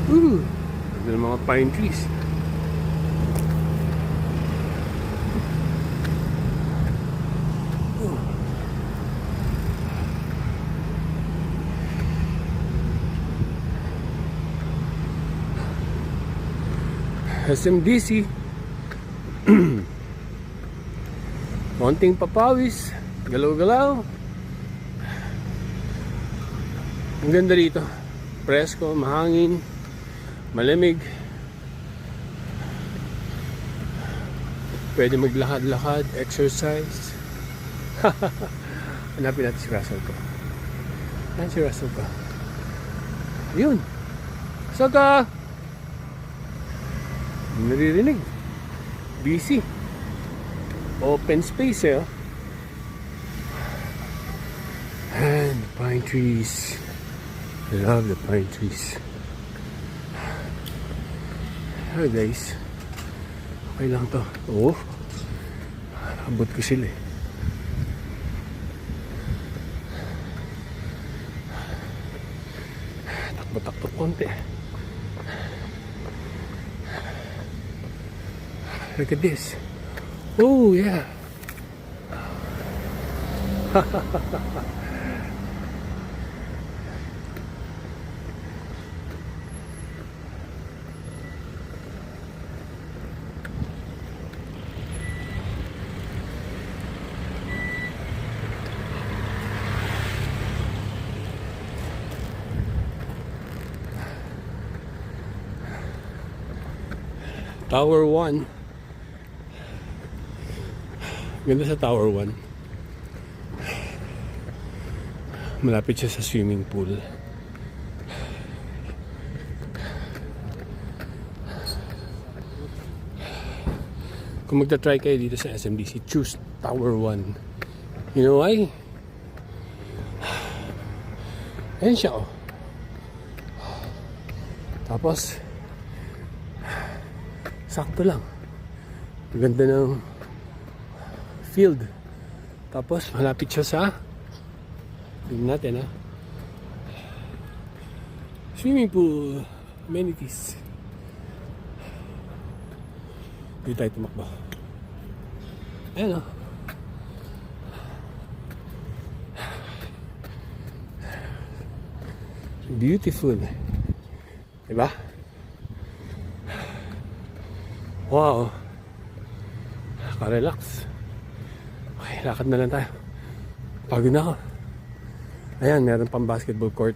Ganda ng mga pine trees. SMDC. Konting papawis, galaw-galaw. Ang ganda rito. Presko, mahangin, malamig. Pwede maglakad-lakad, exercise. Hanapin natin si Russell ko. Yan si Russell ko. Yun. Saka naririnig. Busy. Open space eh. And pine trees. I love the pine trees. Hi guys. Okay lang to. Oh. Abot ko sila eh. Takbo-takbo konti. Look at this. Oh, yeah. Tower 1. Ganda sa Tower 1. Malapit siya sa swimming pool. Kung magta-try kayo dito sa SMDC, choose Tower 1. You know why? Ayan siya oh. Tapos sakto lang. Ganda ng field. Tapos malapit siya sa tingnan natin ha. Swimming pool. Amenities. Dito tayo tumakbo. Ayan o. Beautiful. Diba? Wow. Naka-relax. Okay, lakad na lang tayo. Pagod na ako. Ayan, meron pang basketball court.